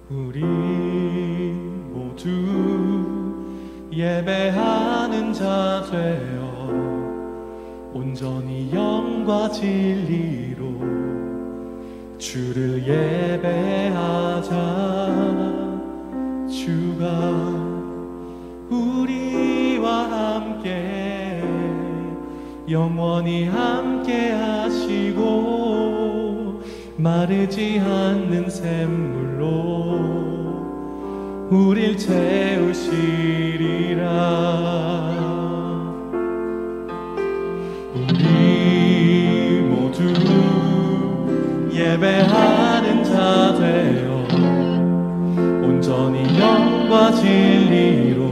우리 모두 예배하는 자 되어 온전히 영과 진리로 주를 예배하자. 주가 우리와 함께 영원히 함께 하시고 마르지 않는 샘물로 우릴 채우시리라. 우리 모두 예배하는 자 되어 온전히 영과 진리로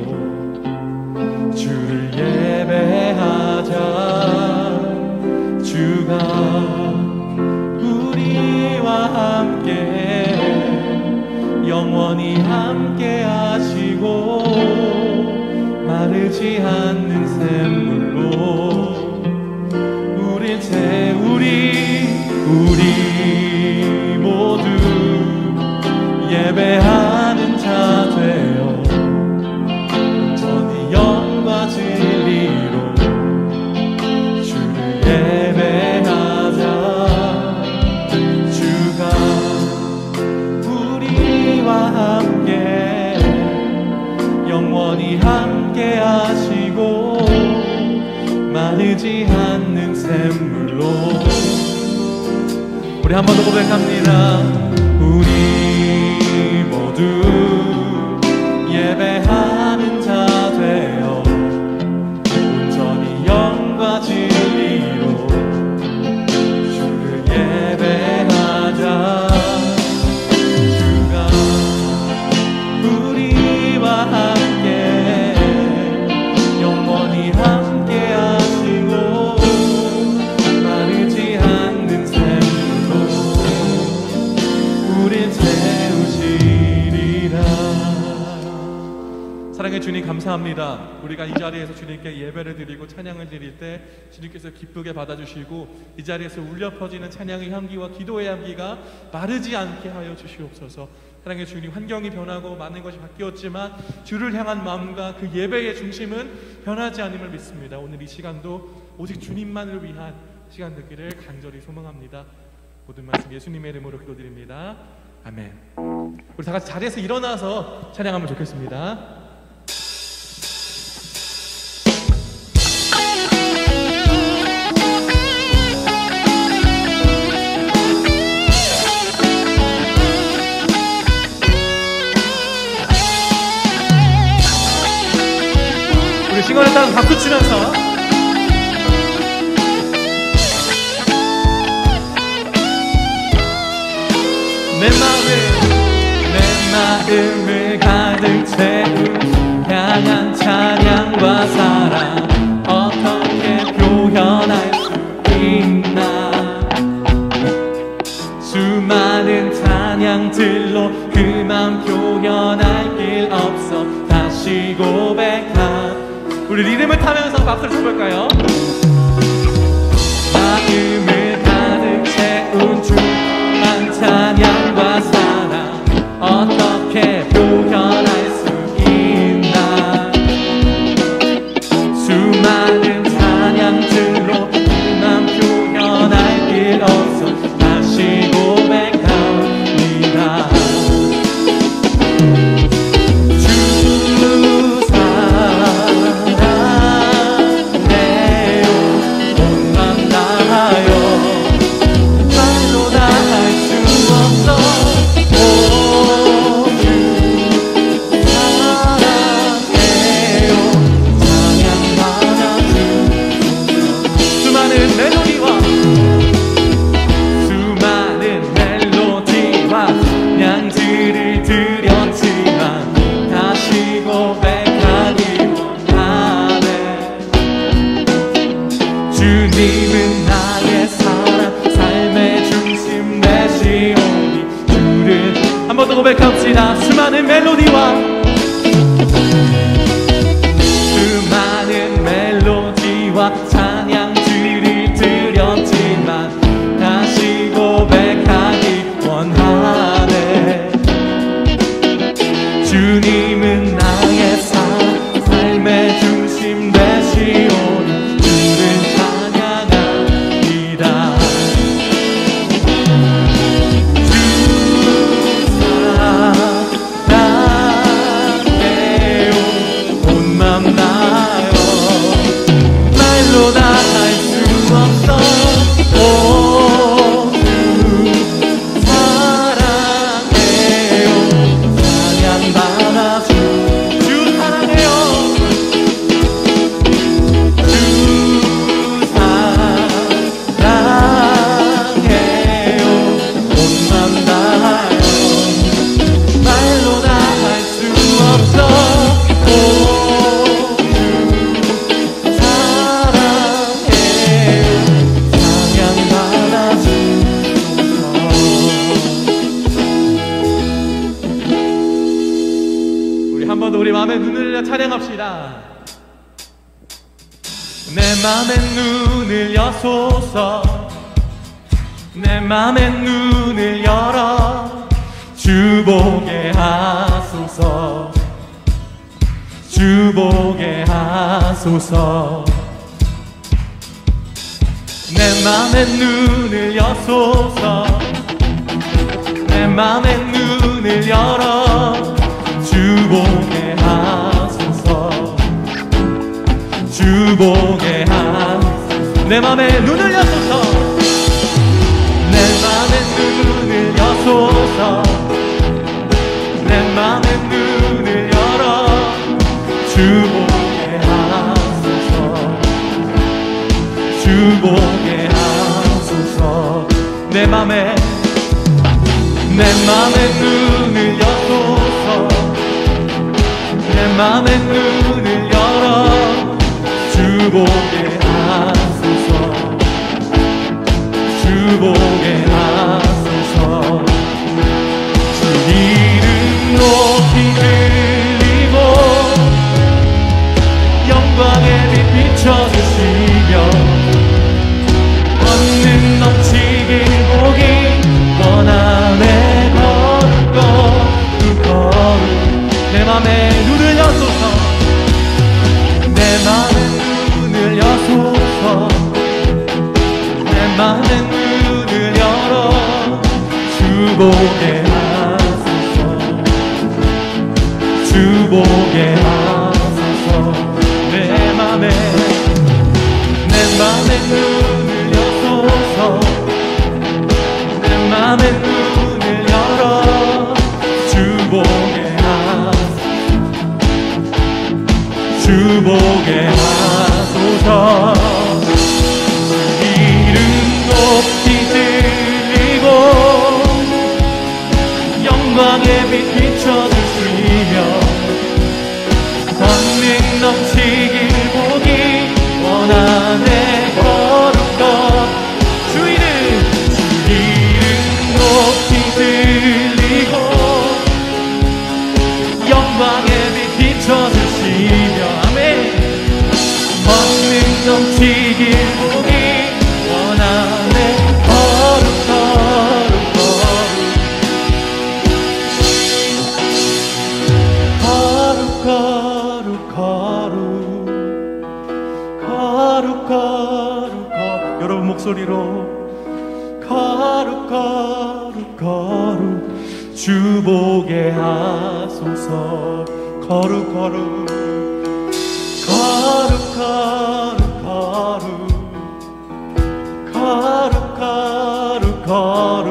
주를 예배하자. 주가 우리와 함께 영원히 함께 하시고 마르지 않는 샘물로 우리 모두 예배하는 자 되어 온전히 영과 진리로 주를 예배하자. 주가 우리와 함께 영원히 함께 하시고 마르지 않는 샘물로. 우리 한 번 더 고백합니다. 우리 모두 예배하는 자 되어 온전히 영과 진리로 주를 예배하자. 주가 우리와 함께 영원히 함께 하시고 마르지 않는 샘물로 우릴 채우시리라. 사랑의 주님, 감사합니다. 우리가 이 자리에서 주님께 예배를 드리고 찬양을 드릴 때 주님께서 기쁘게 받아주시고 이 자리에서 울려 퍼지는 찬양의 향기와 기도의 향기가 마르지 않게 하여 주시옵소서. 사랑의 주님, 환경이 변하고 많은 것이 바뀌었지만 주를 향한 마음과 그 예배의 중심은 변하지 않음을 믿습니다. 오늘 이 시간도 오직 주님만을 위한 시간 되기를 간절히 소망합니다. 모든 말씀 예수님의 이름으로 기도드립니다. 아멘. 우리 다 같이 자리에서 일어나서 찬양하면 좋겠습니다. 우리 싱어를 따라 박수 치면서 내 마음을 가득 채운 향한 찬양과 사랑 어떻게 표현할 수 있나. 수많은 찬양들로 그만 표현할 길 없어 다시 고백한. 우리 리듬을 타면서 박수를 쳐볼까요? 마음을 가득 채운 주한 찬양과 사랑 어떻게 표현할 수 있나. 수많은 찬양들로 그만 표현할 길 없어 다시 고백합니다. 주 사랑해요 온맘 다하여 말로 다 할 수 없어. 오 주 사랑해요 찬양받아 주소서. 수많은 멜로디와 양들을 드렸지만 다시 고백하기 원하네. 주님은 나의 사랑 삶의 중심 되시오니 주를 한 번 더 고백합시다. 수많은 멜로디와 찬양들을 드렸지만 다시 고백하기 원하네. 우리 마음에 눈을 열어 찬양합시다. 내 맘에 눈을 여소서, 내 맘에 눈을 열어 주 보게 하소서, 주 보게 하소서. 내 맘에 눈을 여소서, 내 맘에 눈을 열어 주 보게 하소서, 주 보게 하소서. 내 맘에 눈을 여소서, 내 맘에 눈을 여소서, 내 맘에 눈을 열어 주 보게 하소서, 주 보게 하소서. 내 맘에 눈을 여소서, 내 맘에 눈을 열어 주 보게 하소서, 주 보게 하소서. 주 이름 높이 들리고 영광의 빛 비춰주시며 권능 넘치길 보기 원함에 거룩고 그 거룩. 내 맘에 눈을 여소서, 내 맘에 눈을 여소서, 내 맘에 눈을 열어 주 보게 하소서, 주 보게 하소서. 내 맘에 눈을 여소서, 내 맘에 눈을 열어 주 보게 하소서, 주 보게 하소서. 이름 높이 들리고 영광의 빛 비춰주시며 권능 넘치길 보기 원하네 거룩고 주 이름 높이 들리고 영광의 빛 비춰주시며 아멘. 권능 넘치길 보기 원하네 거룩 거룩 거룩 거룩 거룩. 여러분 목소리로 거룩 거룩 거룩 주 보게 하소서. 거룩 거룩 거룩 거룩 거룩 거룩 거룩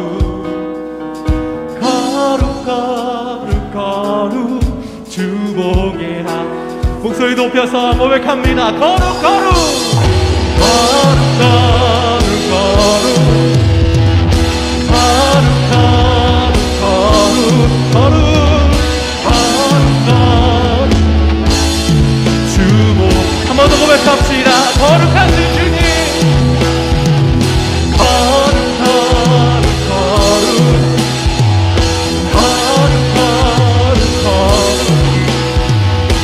거룩 거룩 거룩 주 보게 하. 목소리 높여서 고백합니다. 거룩 거룩 거룩 거룩 거룩 거룩 거룩 주보 한 번 더 고백합시다. 거룩하신 주님 거룩 거룩 거룩 거룩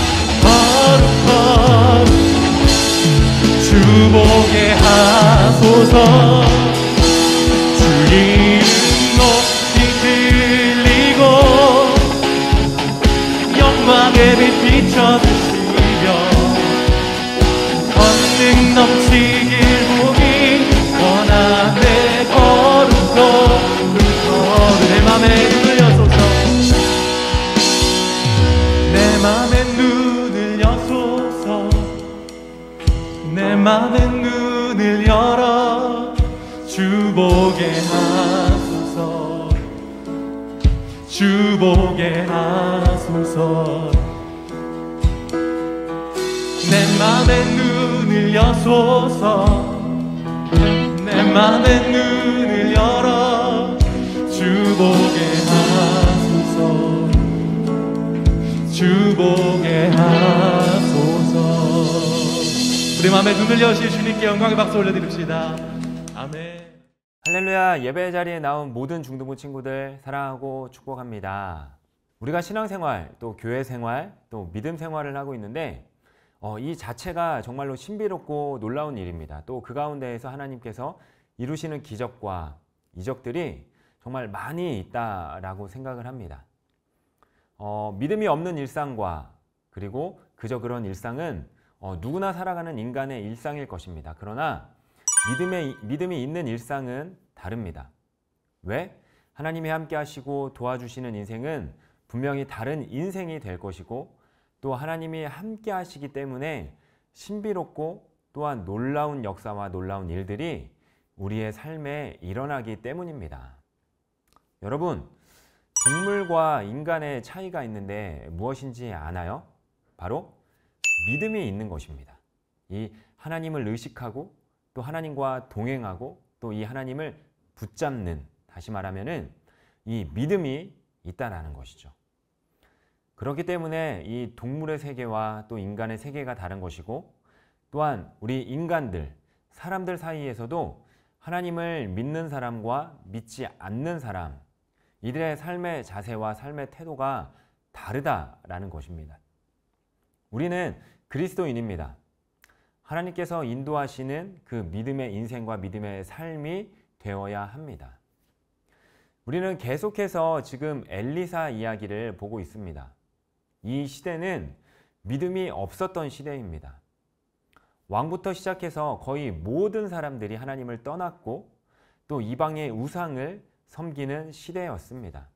거룩 거룩 주 보게 하소서. 주 이름 높이 들리고 영광의 빛 비춰주시며 권능 넘치길 보기 원하네 거룩 거룩 내 맘에 눈을 여소서, 내 맘에 눈을 여소서, 내 맘에 눈을 열어 주 보게 하소서, 주 보게 하소서. 내 맘에 눈을 여소서, 내 맘에 눈을 열어 주 보게 하소서, 주 보게 하소서. 우리 맘에 눈을 여신 주님께 영광의 박수 올려드립시다. 아멘. 할렐루야. 예배 자리에 나온 모든 중등부 친구들 사랑하고 축복합니다. 우리가 신앙생활, 또 교회 생활, 또 믿음 생활을 하고 있는데 이 자체가 정말로 신비롭고 놀라운 일입니다. 또 그 가운데에서 하나님께서 이루시는 기적과 이적들이 정말 많이 있다라고 생각을 합니다. 믿음이 없는 일상과 그리고 그저 그런 일상은 누구나 살아가는 인간의 일상일 것입니다. 그러나 믿음이 있는 일상은 다릅니다. 왜? 하나님이 함께 하시고 도와주시는 인생은 분명히 다른 인생이 될 것이고 또 하나님이 함께 하시기 때문에 신비롭고 또한 놀라운 역사와 놀라운 일들이 우리의 삶에 일어나기 때문입니다. 여러분, 동물과 인간의 차이가 있는데 무엇인지 아나요? 바로 믿음이 있는 것입니다. 이 하나님을 의식하고 또 하나님과 동행하고 또 이 하나님을 붙잡는, 다시 말하면은 이 믿음이 있다라는 것이죠. 그렇기 때문에 이 동물의 세계와 또 인간의 세계가 다른 것이고 또한 우리 인간들, 사람들 사이에서도 하나님을 믿는 사람과 믿지 않는 사람, 이들의 삶의 자세와 삶의 태도가 다르다라는 것입니다. 우리는 그리스도인입니다. 하나님께서 인도하시는 그 믿음의 인생과 믿음의 삶이 되어야 합니다. 우리는 계속해서 지금 엘리사 이야기를 보고 있습니다. 이 시대는 믿음이 없었던 시대입니다. 왕부터 시작해서 거의 모든 사람들이 하나님을 떠났고 또 이방의 우상을 섬기는 시대였습니다.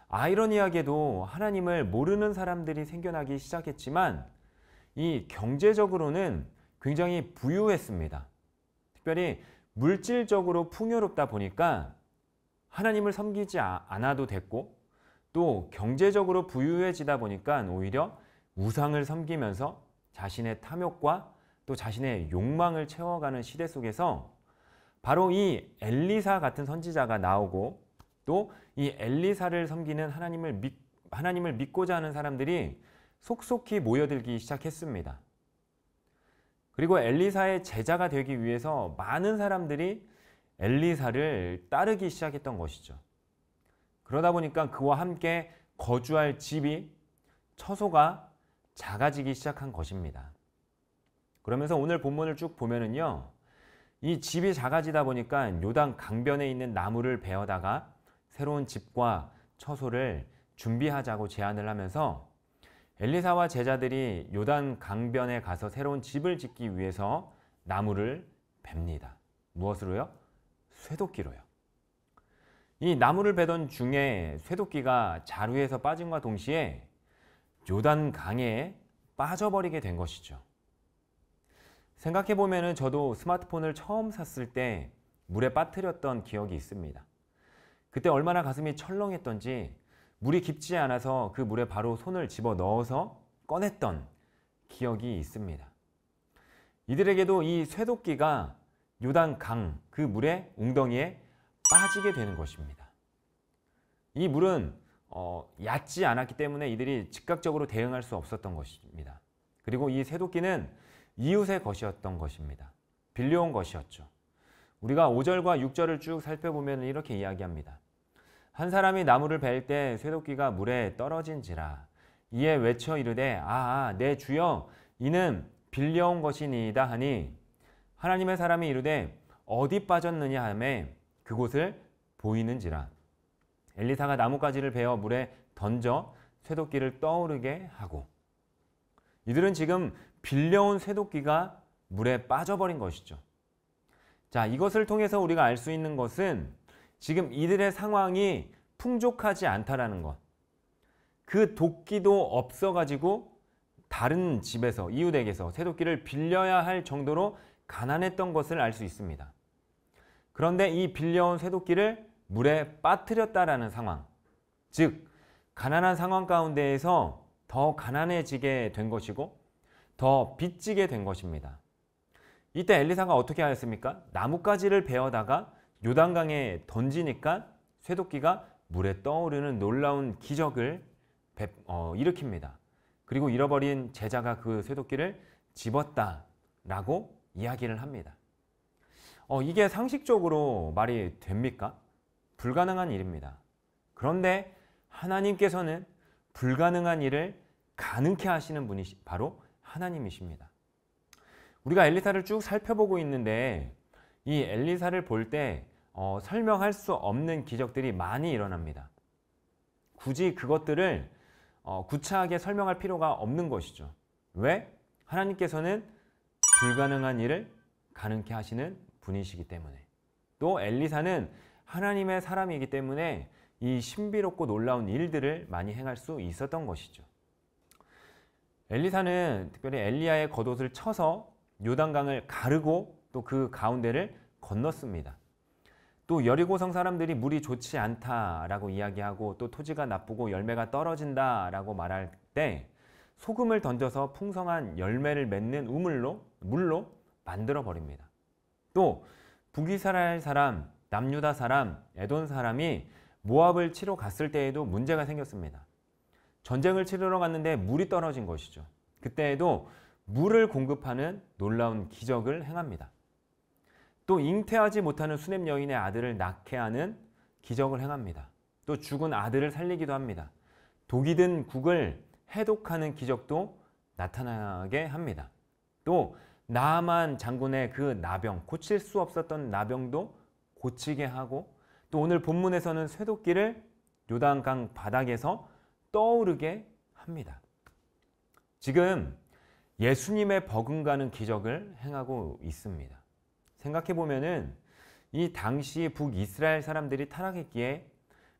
아이러니하게도 하나님을 모르는 사람들이 생겨나기 시작했지만 이 경제적으로는 굉장히 부유했습니다. 특별히 물질적으로 풍요롭다 보니까 하나님을 섬기지 않아도 됐고 또 경제적으로 부유해지다 보니까 오히려 우상을 섬기면서 자신의 탐욕과 또 자신의 욕망을 채워가는 시대 속에서 바로 이 엘리사 같은 선지자가 나오고 또 이 엘리사를 섬기는 하나님을 믿고자 하는 사람들이 속속히 모여들기 시작했습니다. 그리고 엘리사의 제자가 되기 위해서 많은 사람들이 엘리사를 따르기 시작했던 것이죠. 그러다 보니까 그와 함께 거주할 집이, 처소가 작아지기 시작한 것입니다. 그러면서 오늘 본문을 쭉 보면은요, 이 집이 작아지다 보니까 요단 강변에 있는 나무를 베어다가 새로운 집과 처소를 준비하자고 제안을 하면서 엘리사와 제자들이 요단 강변에 가서 새로운 집을 짓기 위해서 나무를 뱁니다. 무엇으로요? 쇠도끼로요. 이 나무를 베던 중에 쇠도끼가 자루에서 빠짐과 동시에 요단 강에 빠져버리게 된 것이죠. 생각해보면 저도 스마트폰을 처음 샀을 때 물에 빠뜨렸던 기억이 있습니다. 그때 얼마나 가슴이 철렁했던지 물이 깊지 않아서 그 물에 바로 손을 집어 넣어서 꺼냈던 기억이 있습니다. 이들에게도 이 쇠도끼가 요단 강, 그 물의 웅덩이에 빠지게 되는 것입니다. 이 물은 얕지 않았기 때문에 이들이 즉각적으로 대응할 수 없었던 것입니다. 그리고 이 쇠도끼는 이웃의 것이었던 것입니다. 빌려온 것이었죠. 우리가 5절과 6절을 쭉 살펴보면 이렇게 이야기합니다. 한 사람이 나무를 벨 때 쇠도끼가 물에 떨어진지라 이에 외쳐 이르되 내 주여 이는 빌려온 것이니이다 하니 하나님의 사람이 이르되 어디 빠졌느냐 하매 그곳을 보이는지라 엘리사가 나뭇가지를 베어 물에 던져 쇠도끼를 떠오르게 하고 이들은 지금 빌려온 쇠도끼가 물에 빠져버린 것이죠. 자, 이것을 통해서 우리가 알 수 있는 것은 지금 이들의 상황이 풍족하지 않다라는 것. 그 도끼도 없어가지고 다른 집에서, 이웃에게서 쇠도끼를 빌려야 할 정도로 가난했던 것을 알 수 있습니다. 그런데 이 빌려온 쇠도끼를 물에 빠뜨렸다라는 상황. 즉, 가난한 상황 가운데에서 더 가난해지게 된 것이고 더 빚지게 된 것입니다. 이때 엘리사가 어떻게 하였습니까? 나뭇가지를 베어다가 요단강에 던지니까 쇠도끼가 물에 떠오르는 놀라운 기적을 일으킵니다. 그리고 잃어버린 제자가 그 쇠도끼를 집었다라고 이야기를 합니다. 이게 상식적으로 말이 됩니까? 불가능한 일입니다. 그런데 하나님께서는 불가능한 일을 가능케 하시는 분이 바로 하나님이십니다. 우리가 엘리사를 쭉 살펴보고 있는데 이 엘리사를 볼 때 설명할 수 없는 기적들이 많이 일어납니다. 굳이 그것들을 구차하게 설명할 필요가 없는 것이죠. 왜? 하나님께서는 불가능한 일을 가능케 하시는 분이시기 때문에. 또 엘리사는 하나님의 사람이기 때문에 이 신비롭고 놀라운 일들을 많이 행할 수 있었던 것이죠. 엘리사는 특별히 엘리야의 겉옷을 쳐서 요단강을 가르고 또 그 가운데를 건넜습니다. 또 여리고성 사람들이 물이 좋지 않다라고 이야기하고 또 토지가 나쁘고 열매가 떨어진다라고 말할 때 소금을 던져서 풍성한 열매를 맺는 물로 만들어 버립니다. 또 북이스라엘 사람, 남유다 사람, 에돔 사람이 모압을 치러 갔을 때에도 문제가 생겼습니다. 전쟁을 치르러 갔는데 물이 떨어진 것이죠. 그때에도 물을 공급하는 놀라운 기적을 행합니다. 또 잉태하지 못하는 수넴 여인의 아들을 낳게 하는 기적을 행합니다. 또 죽은 아들을 살리기도 합니다. 독이 든 국을 해독하는 기적도 나타나게 합니다. 또 나아만 장군의 그 나병, 고칠 수 없었던 나병도 고치게 하고 또 오늘 본문에서는 쇠도끼를 요단강 바닥에서 떠오르게 합니다. 지금 예수님의 버금가는 기적을 행하고 있습니다. 생각해 보면은 이 당시 북이스라엘 사람들이 타락했기에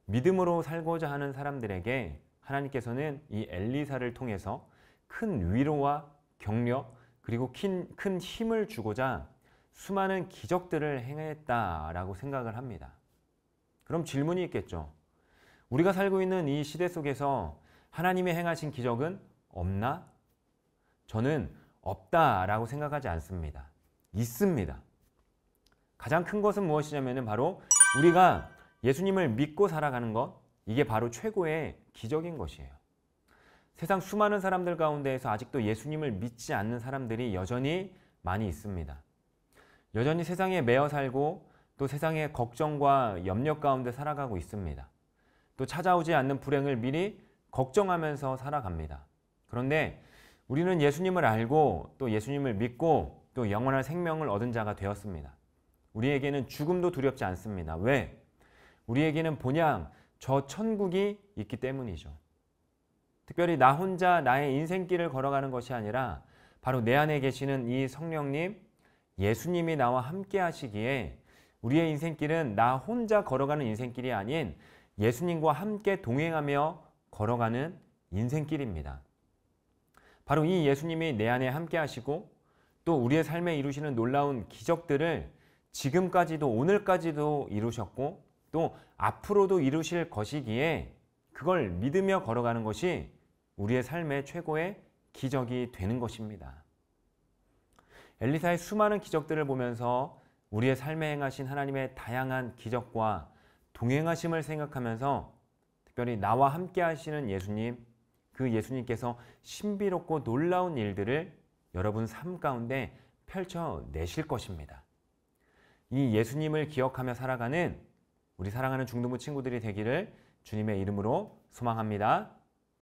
믿음으로 살고자 하는 사람들에게 하나님께서는 이 엘리사를 통해서 큰 위로와 격려 그리고 큰 힘을 주고자 수많은 기적들을 행했다라고 생각을 합니다. 그럼 질문이 있겠죠. 우리가 살고 있는 이 시대 속에서 하나님이 행하신 기적은 없나? 저는 없다라고 생각하지 않습니다. 있습니다. 가장 큰 것은 무엇이냐면 바로 우리가 예수님을 믿고 살아가는 것, 이게 바로 최고의 기적인 것이에요. 세상 수많은 사람들 가운데에서 아직도 예수님을 믿지 않는 사람들이 여전히 많이 있습니다. 여전히 세상에 매여 살고 또 세상의 걱정과 염려 가운데 살아가고 있습니다. 또 찾아오지 않는 불행을 미리 걱정하면서 살아갑니다. 그런데 우리는 예수님을 알고 또 예수님을 믿고 또 영원한 생명을 얻은 자가 되었습니다. 우리에게는 죽음도 두렵지 않습니다. 왜? 우리에게는 본향 저 천국이 있기 때문이죠. 특별히 나 혼자 나의 인생길을 걸어가는 것이 아니라 바로 내 안에 계시는 이 성령님, 예수님이 나와 함께 하시기에 우리의 인생길은 나 혼자 걸어가는 인생길이 아닌 예수님과 함께 동행하며 걸어가는 인생길입니다. 바로 이 예수님이 내 안에 함께 하시고 또 우리의 삶에 이루시는 놀라운 기적들을 지금까지도 오늘까지도 이루셨고 또 앞으로도 이루실 것이기에 그걸 믿으며 걸어가는 것이 우리의 삶의 최고의 기적이 되는 것입니다. 엘리사의 수많은 기적들을 보면서 우리의 삶에 행하신 하나님의 다양한 기적과 동행하심을 생각하면서 특별히 나와 함께 하시는 예수님, 그 예수님께서 신비롭고 놀라운 일들을 여러분 삶 가운데 펼쳐내실 것입니다. 이 예수님을 기억하며 살아가는 우리 사랑하는 중등부 친구들이 되기를 주님의 이름으로 소망합니다.